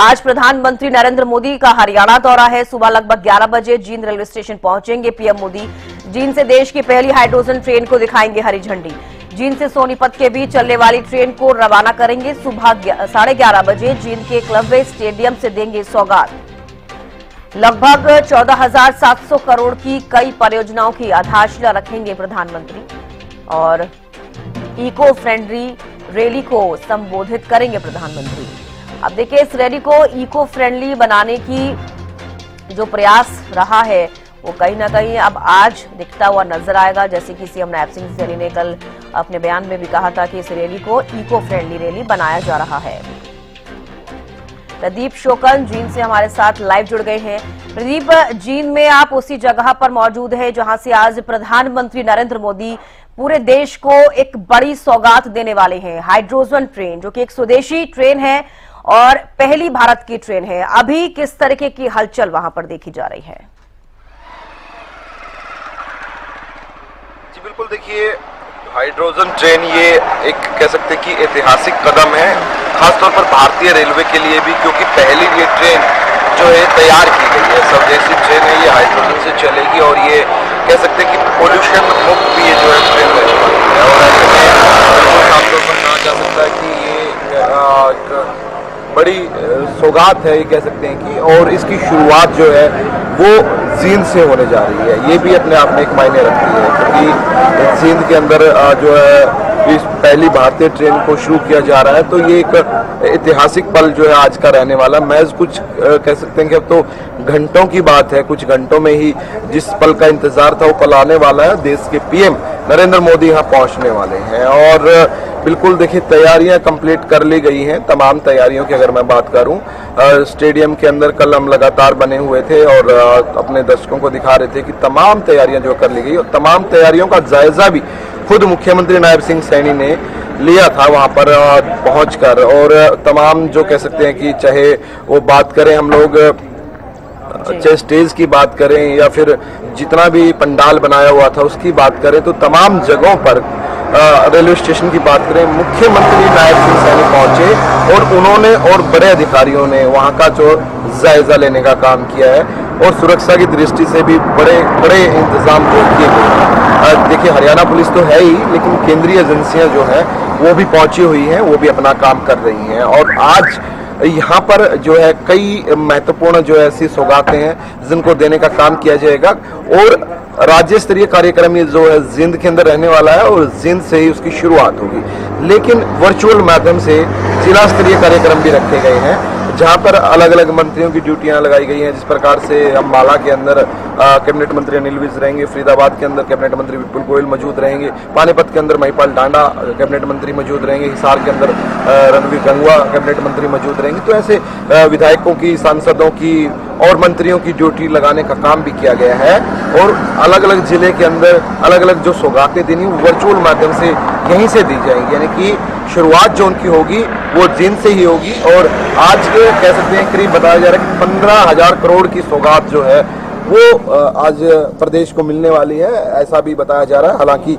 आज प्रधानमंत्री नरेंद्र मोदी का हरियाणा दौरा है। सुबह लगभग 11 बजे जींद रेलवे स्टेशन पहुंचेंगे पीएम मोदी। जींद से देश की पहली हाइड्रोजन ट्रेन को दिखाएंगे हरी झंडी। जींद से सोनीपत के बीच चलने वाली ट्रेन को रवाना करेंगे। सुबह 11:30 बजे जींद के क्लबवे स्टेडियम से देंगे सौगात। लगभग 14,700 करोड़ की कई परियोजनाओं की आधारशिला रखेंगे प्रधानमंत्री और इको फ्रेंडली रैली को संबोधित करेंगे प्रधानमंत्री। अब देखिए, इस रैली को इको फ्रेंडली बनाने की जो प्रयास रहा है वो कहीं ना कहीं अब आज दिखता हुआ नजर आएगा। जैसे कि सीएम नायब सिंह सैनी ने कल अपने बयान में भी कहा था कि इस रैली को इको फ्रेंडली रैली बनाया जा रहा है। प्रदीप शोकन जींद से हमारे साथ लाइव जुड़ गए हैं। प्रदीप, जींद में आप उसी जगह पर मौजूद हैं जहां से आज प्रधानमंत्री नरेंद्र मोदी पूरे देश को एक बड़ी सौगात देने वाले हैं। हाइड्रोजन ट्रेन, जो कि एक स्वदेशी ट्रेन है और पहली भारत की ट्रेन है। अभी किस तरीके की हलचल वहां पर देखी जा रही है? जी बिल्कुल, देखिए, हाइड्रोजन ट्रेन ये एक कह सकते हैं कि ऐतिहासिक कदम है, खासतौर पर भारतीय रेलवे के लिए भी, क्योंकि पहली ये ट्रेन जो है तैयार की गई है, स्वदेशी ट्रेन है, ये हाइड्रोजन से चलेगी और ये कह सकते हैं कि पोल्यूशन मुक्त भी ये जो है ट्रेन रहने वाली है। और ऐसे में खासतौर पर कहा जा सकता है कि ये एक बड़ी सौगात है, ये कह सकते हैं कि, और इसकी शुरुआत जो है वो जींद से होने जा रही है। ये भी अपने आप में एक मायने रखती है, क्योंकि जींद के अंदर जो है इस पहली भारतीय ट्रेन को शुरू किया जा रहा है, तो ये एक ऐतिहासिक पल जो है आज का रहने वाला। महज कुछ कह सकते हैं कि अब तो घंटों की बात है, कुछ घंटों में ही जिस पल का इंतजार था वो पल आने वाला है। देश के पीएम नरेंद्र मोदी यहाँ पहुंचने वाले हैं और बिल्कुल देखिए, तैयारियां कंप्लीट कर ली गई हैं। तमाम तैयारियों की अगर मैं बात करूं, स्टेडियम के अंदर कल हम लगातार बने हुए थे और अपने दर्शकों को दिखा रहे थे कि तमाम तैयारियां जो कर ली गई, और तमाम तैयारियों का जायजा भी खुद मुख्यमंत्री नायब सिंह सैनी ने लिया था वहां पर पहुंचकर। और तमाम जो कह सकते हैं कि चाहे वो बात करें हम लोग, चाहे स्टेज की बात करें या फिर जितना भी पंडाल बनाया हुआ था उसकी बात करें, तो तमाम जगहों पर रेलवे स्टेशन की बात करें, मुख्यमंत्री नायब सिंह सैनी पहुंचे और उन्होंने और बड़े अधिकारियों ने वहां का जो जायजा लेने का काम किया है और सुरक्षा की दृष्टि से भी बड़े बड़े इंतजाम जो किए गए। देखिए, हरियाणा पुलिस तो है ही, लेकिन केंद्रीय एजेंसियां जो है वो भी पहुंची हुई हैं, वो भी अपना काम कर रही हैं। और आज यहाँ पर जो है कई महत्वपूर्ण जो ऐसी सौगातें हैं जिनको देने का काम किया जाएगा और राज्य स्तरीय कार्यक्रम ये जो है जींद के अंदर रहने वाला है और जींद से ही उसकी शुरुआत होगी। लेकिन वर्चुअल माध्यम से जिला स्तरीय कार्यक्रम भी रखे गए हैं, जहां पर अलग अलग मंत्रियों की ड्यूटियां लगाई गई हैं। जिस प्रकार से अम्बाला के अंदर कैबिनेट मंत्री अनिल विज रहेंगे, फरीदाबाद के अंदर कैबिनेट मंत्री विपुल गोयल मौजूद रहेंगे, पानीपत के अंदर महिपाल डांडा कैबिनेट मंत्री मौजूद रहेंगे, हिसार के अंदर रणवीर गंगवा कैबिनेट मंत्री मौजूद रहेंगे। तो ऐसे विधायकों की, सांसदों की और मंत्रियों की ड्यूटी लगाने का काम भी किया गया है और अलग अलग जिले के अंदर अलग अलग जो सौगातें देनी वर्चुअल माध्यम से यहीं से दी जाएंगी। यानी कि शुरुआत जो उनकी होगी वो जींद से ही होगी और आज के कह सकते हैं करीब बताया जा रहा है कि 15,000 करोड़ की सौगात जो है वो आज प्रदेश को मिलने वाली है, ऐसा भी बताया जा रहा है। हालांकि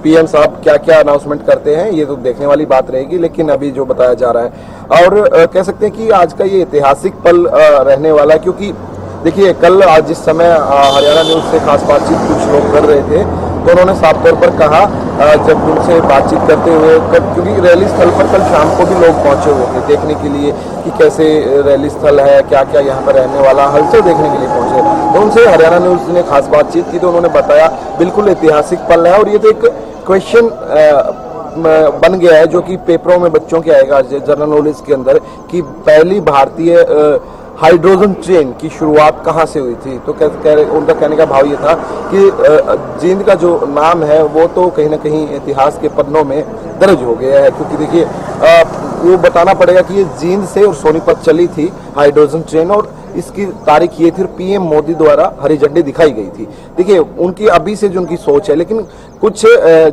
पीएम साहब क्या क्या अनाउंसमेंट करते हैं ये तो देखने वाली बात रहेगी, लेकिन अभी जो बताया जा रहा है और कह सकते हैं कि आज का ये ऐतिहासिक पल रहने वाला है। क्योंकि देखिए, कल आज जिस समय हरियाणा न्यूज से खास बातचीत कुछ लोग कर रहे थे, तो उन्होंने साफ तौर पर कहा जब उनसे बातचीत करते हुए, क्योंकि रैली स्थल पर कल शाम को भी लोग पहुंचे हुए थे देखने के लिए कि कैसे रैली स्थल है, क्या क्या यहाँ पर रहने वाला, हलचल देखने के लिए पहुंचे। तो उनसे हरियाणा न्यूज ने खास बातचीत की तो उन्होंने बताया बिल्कुल ऐतिहासिक पल है और ये तो एक क्वेश्चन बन गया है जो कि पेपरों में बच्चों के आएगा जनरल नॉलेज के अंदर कि पहली भारतीय हाइड्रोजन ट्रेन की शुरुआत कहाँ से हुई थी। तो उनका कहने का भाव ये था कि जींद का जो नाम है वो तो कहीं ना कहीं इतिहास के पन्नों में दर्ज हो गया है। क्योंकि देखिए, वो बताना पड़ेगा कि ये जींद से और सोनीपत चली थी हाइड्रोजन ट्रेन और इसकी तारीख ये थी पीएम मोदी द्वारा हरी झंडी दिखाई गई थी। देखिए, उनकी अभी से जो उनकी सोच है, लेकिन कुछ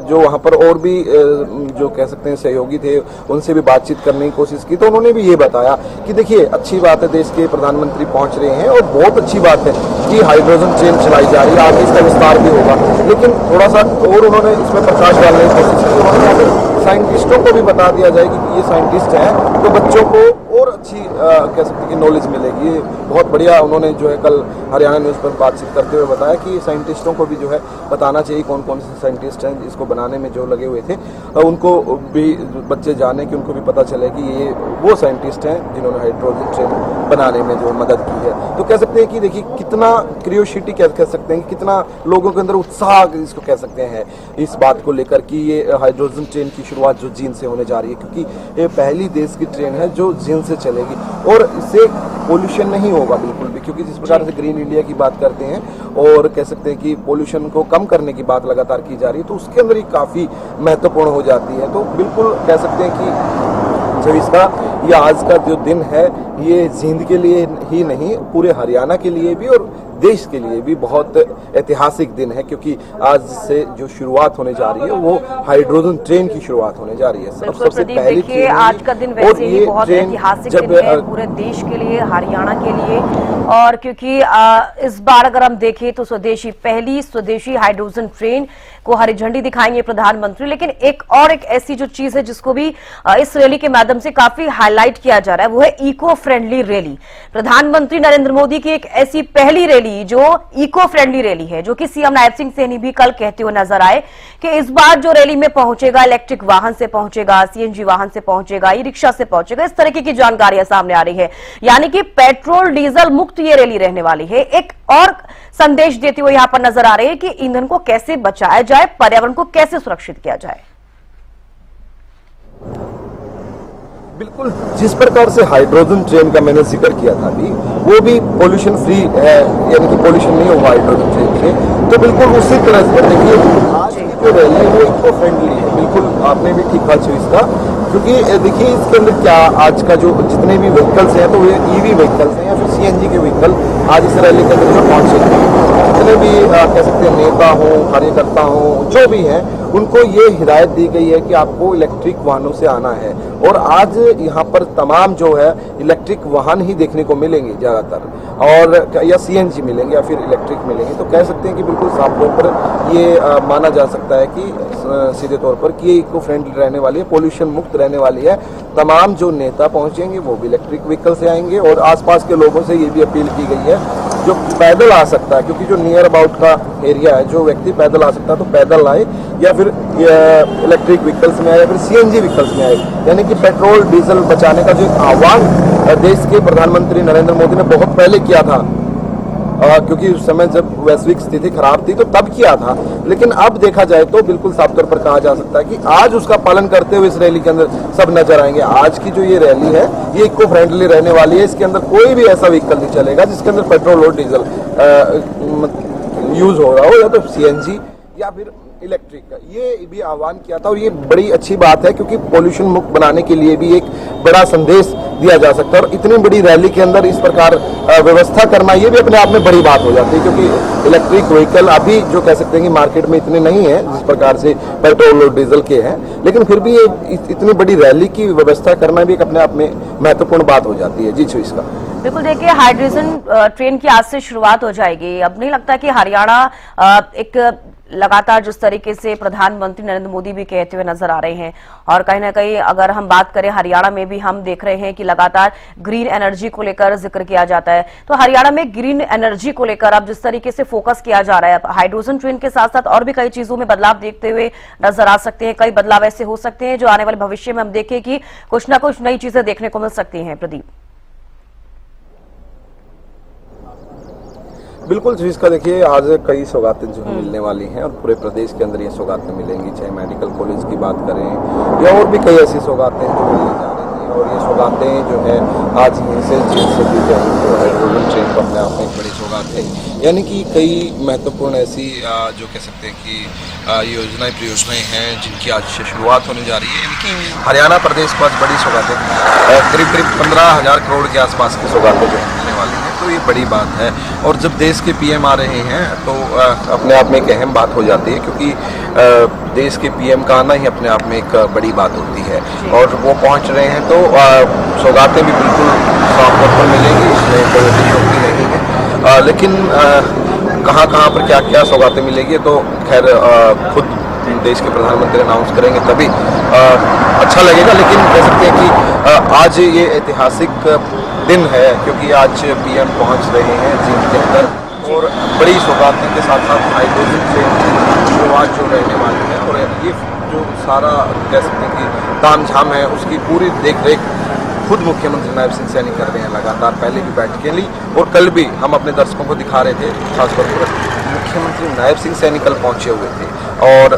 जो वहां पर और भी जो कह सकते हैं सहयोगी थे उनसे भी बातचीत करने की कोशिश की, तो उन्होंने भी ये बताया कि देखिए, अच्छी बात है देश के प्रधानमंत्री पहुंच रहे हैं और बहुत अच्छी बात है कि हाइड्रोजन ट्रेन चलाई जा रही है, आगे इसका विस्तार भी होगा। लेकिन थोड़ा सा और उन्होंने इसमें प्रकाश डालने की कोशिश की, उन्होंने साइंटिस्टों को भी बता दिया जाए कि ये साइंटिस्ट हैं, तो बच्चों को और अच्छी कह सकते हैं कि नॉलेज मिलेगी। ये बहुत बढ़िया उन्होंने जो है कल हरियाणा न्यूज़ पर बातचीत करते हुए बताया कि साइंटिस्टों को भी जो है बताना चाहिए कौन कौन से साइंटिस्ट हैं इसको बनाने में जो लगे हुए थे, उनको भी बच्चे जाने कि उनको भी पता चले कि ये वो साइंटिस्ट हैं जिन्होंने हाइड्रोजन ट्रेन बनाने में जो मदद की है। तो कह सकते हैं कि देखिए कितना क्यूरियोसिटी कह सकते हैं कि कितना लोगों के अंदर उत्साह इसको कह सकते हैं इस बात को लेकर कि ये हाइड्रोजन ट्रेन की शुरुआत जो जींद से होने जा रही है, क्योंकि ये पहली देश की ट्रेन है जो जींद से चलेगी और इससे पोल्यूशन नहीं होगा बिल्कुल भी, क्योंकि जिस प्रकार से ग्रीन इंडिया की बात करते हैं और कह सकते हैं कि पोल्यूशन को कम करने की बात लगातार की जा रही है, तो उसके अंदर ही काफ़ी महत्वपूर्ण हो जाती है। तो बिल्कुल कह सकते हैं कि जब इसका ये आज का जो दिन है ये जींद के लिए ही नहीं पूरे हरियाणा के लिए भी और देश के लिए भी बहुत ऐतिहासिक दिन है, क्योंकि आज से जो शुरुआत होने जा रही है वो हाइड्रोजन ट्रेन की शुरुआत होने जा रही है। सबसे पहली ट्रेन आज का दिन वैसे ही बहुत ऐतिहासिक दिन है पूरे देश के लिए, हरियाणा के लिए। और क्योंकि इस बार अगर हम देखें तो पहली स्वदेशी हाइड्रोजन ट्रेन को हरी झंडी दिखाएंगे प्रधानमंत्री। लेकिन एक ऐसी जो चीज है जिसको भी इस रैली के माध्यम से काफी हाईलाइट किया जा रहा है वो है इको फ्रेंडली रैली। प्रधानमंत्री नरेंद्र मोदी की एक ऐसी पहली रैली जो इको फ्रेंडली रैली है, जो कि सीएम नायब सिंह सैनी भी कल कहते हुए नजर आए कि इस बार जो रैली में पहुंचेगा इलेक्ट्रिक वाहन से पहुंचेगा, सीएनजी वाहन से पहुंचेगा, ई रिक्शा से पहुंचेगा। इस तरीके की जानकारियां सामने आ रही है, यानी कि पेट्रोल डीजल मुक्त ये रैली रहने वाली है। एक और संदेश देते हुए यहां पर नजर आ रहे हैं कि ईंधन को कैसे बचाया जाए, पर्यावरण को कैसे सुरक्षित किया जाए। बिल्कुल जिस प्रकार से हाइड्रोजन ट्रेन का मैंने जिक्र किया था अभी, वो भी पोल्यूशन फ्री है, यानी कि पोल्यूशन नहीं होगा हाइड्रोजन ट्रेन से। तो बिल्कुल उसी तरह से देखिए आज की जो रैली है वो इको फ्रेंडली है। बिल्कुल आपने भी ठीक कहा इसका, क्योंकि देखिए इसके अंदर क्या आज का जो जितने भी व्हीकल्स हैं तो वे ईवी व्हीकल्स हैं या फिर सीएनजी के व्हीकल आज इस रैली के अंदर जो पहुंचे हैं, जितने भी कह सकते हैं नेता हों, कार्यकर्ता हों, जो भी हैं, उनको ये हिदायत दी गई है कि आपको इलेक्ट्रिक वाहनों से आना है। और आज यहाँ पर तमाम जो है इलेक्ट्रिक वाहन ही देखने को मिलेंगे ज़्यादातर, और या सीएनजी मिलेंगे या फिर इलेक्ट्रिक मिलेंगे। तो कह सकते हैं कि बिल्कुल साफ तौर पर ये माना जा सकता है कि सीधे तौर पर कि ये इको फ्रेंडली रहने वाली है, पोल्यूशन मुक्त रहने वाली है। तमाम जो नेता पहुंचेंगे वो भी इलेक्ट्रिक व्हीकल से आएंगे और आसपास के लोगों से ये भी अपील की गई है जो पैदल आ सकता है, क्योंकि जो नियर अबाउट का एरिया है, जो व्यक्ति पैदल आ सकता है तो पैदल आए या फिर इलेक्ट्रिक व्हीकल्स में आए या फिर सीएनजी व्हीकल्स में आए। यानी कि पेट्रोल डीजल बचाने का जो एक आह्वान देश के प्रधानमंत्री नरेंद्र मोदी ने बहुत पहले किया था, क्योंकि उस समय जब वैश्विक स्थिति खराब थी तो तब किया था। लेकिन अब देखा जाए तो बिल्कुल साफ तौर पर कहा जा सकता है कि आज उसका पालन करते हुए इस रैली के अंदर सब नजर आएंगे। आज की जो ये रैली है ये इको फ्रेंडली रहने वाली है। इसके अंदर कोई भी ऐसा व्हीकल नहीं चलेगा जिसके अंदर पेट्रोल और डीजल यूज हो रहा हो, या तो सीएनजी या फिर इलेक्ट्रिक का। ये भी आह्वान किया था और ये बड़ी अच्छी बात है, क्योंकि पोल्यूशन मुक्त बनाने के लिए भी एक बड़ा संदेश दिया जा सकता है। और इतनी बड़ी रैली के अंदर इस प्रकार व्यवस्था करना ये भी अपने आप में बड़ी बात हो जाती है, क्योंकि इलेक्ट्रिक व्हीकल अभी जो कह सकते हैं कि मार्केट में इतने नहीं है जिस प्रकार से पेट्रोल और डीजल के हैं, लेकिन फिर भी ये इतनी बड़ी रैली की व्यवस्था करना भी एक अपने आप में महत्वपूर्ण बात हो जाती है। जी छो इसका बिल्कुल देखिए हाइड्रोजन ट्रेन की आज से शुरुआत हो जाएगी। अब नहीं लगता कि हरियाणा एक लगातार जिस तरीके से प्रधानमंत्री नरेंद्र मोदी भी कहते हुए नजर आ रहे हैं, और कहीं ना कहीं अगर हम बात करें हरियाणा में भी हम देख रहे हैं कि लगातार ग्रीन एनर्जी को लेकर जिक्र किया जाता है। तो हरियाणा में ग्रीन एनर्जी को लेकर अब जिस तरीके से फोकस किया जा रहा है, हाइड्रोजन ट्रेन के साथ साथ और भी कई चीजों में बदलाव देखते हुए नजर आ सकते हैं। कई बदलाव ऐसे हो सकते हैं जो आने वाले भविष्य में हम देखें कि कुछ ना कुछ नई चीजें देखने को मिल सकती हैं। प्रदीप बिल्कुल जी, इसका देखिए आज कई सौगातें जो मिलने वाली हैं और पूरे प्रदेश के अंदर ये सौगातें मिलेंगी, चाहे मेडिकल कॉलेज की बात करें या और भी कई ऐसी सौगातें जो मिलने जा रही हैं। और ये सौगातें जो है आज यहीं से चीन से दी जाएंगी, तो हाइड्रोजन ट्रेन को अपने आप में एक बड़ी सौगात है। यानी कि कई महत्वपूर्ण ऐसी जो कह सकते हैं कि योजनाएं परियोजनाएं हैं जिनकी आज से शुरुआत होने जा रही है। यानी कि हरियाणा प्रदेश को आज बड़ी सौगातें करीब 15,000 करोड़ के आसपास की सौगातें जो मिलने वाली हैं, तो ये बड़ी बात है। और जब देश के पीएम आ रहे हैं तो अपने आप में एक अहम बात हो जाती है, क्योंकि देश के पीएम का आना ही अपने आप में एक बड़ी बात होती है। और वो पहुंच रहे हैं तो सौगातें भी बिल्कुल साफ तौर पर मिलेंगी, इसमें कोई अतिशयोक्ति नहीं है। लेकिन कहाँ पर क्या क्या सौगातें मिलेगी तो खैर खुद देश के प्रधानमंत्री अनाउंस करेंगे तभी अच्छा लगेगा। लेकिन कह सकते हैं कि आज ये ऐतिहासिक दिन है, क्योंकि आज पीएम पहुंच रहे हैं चीन के अंदर और बड़ी सौगातों के साथ साथ हाइड्रोजन ट्रेन की शुरुआत जो रहने वाली है, और ये जो सारा कह सकते हैं कि तामझाम है उसकी पूरी देख रेख खुद मुख्यमंत्री नायब सिंह सैनी कर रहे हैं। लगातार पहले भी बैठकें ली और कल भी हम अपने दर्शकों को दिखा रहे थे, खासतौर पर मुख्यमंत्री नायब सिंह सैनी कल पहुंचे हुए थे और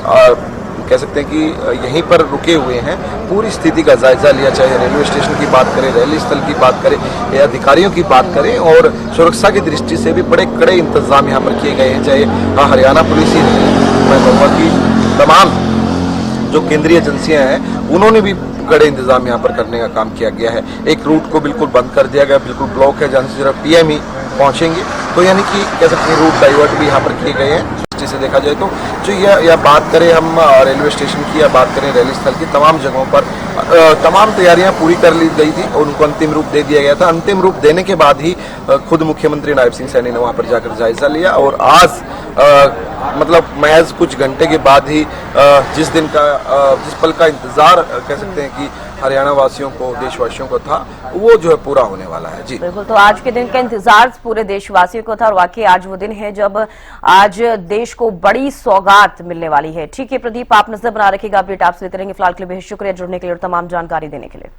कह सकते हैं कि यहीं पर रुके हुए हैं। पूरी स्थिति का जायजा लिया, चाहे रेलवे स्टेशन की बात करें, रैली स्थल की बात करें या अधिकारियों की बात करें, और सुरक्षा की दृष्टि से भी बड़े कड़े इंतजाम यहाँ पर किए गए हैं। चाहे हरियाणा पुलिस ही नहीं, मैं कहूँगा कि तमाम जो केंद्रीय एजेंसियां हैं उन्होंने भी कड़े इंतजाम यहाँ पर करने का काम किया गया है। एक रूट को बिल्कुल बंद कर दिया गया, बिल्कुल ब्लॉक है, जहाँ से सिर्फ पीएम ही पहुंचेंगे, तो यानी कि कह सकते हैं रूट डाइवर्ट भी यहाँ पर किए गए हैं। दृष्टि से देखा जाए तो जो यह बात करें हम रेलवे स्टेशन की या बात करें रैली स्थल की, तमाम जगहों पर तमाम तैयारियां पूरी कर ली गई थी और उनको अंतिम रूप दे दिया गया था। अंतिम रूप देने के बाद ही खुद मुख्यमंत्री नायब सिंह सैनी ने वहां पर जाकर जायजा लिया और आज मतलब महज कुछ घंटे के बाद ही जिस पल का इंतजार कह सकते हैं कि हरियाणा वासियों को, देशवासियों को था, वो जो है पूरा होने वाला है। जी बिल्कुल, तो आज के दिन का इंतजार पूरे देशवासियों को था और वाकई आज वो दिन है जब आज देश को बड़ी सौगात मिलने वाली है। ठीक है प्रदीप, आप नजर बना रखिएगा, अपडेट आपसे लेते रहेंगे। फिलहाल के लिए बेहद शुक्रिया जुड़ने के लिए और तमाम जानकारी देने के लिए।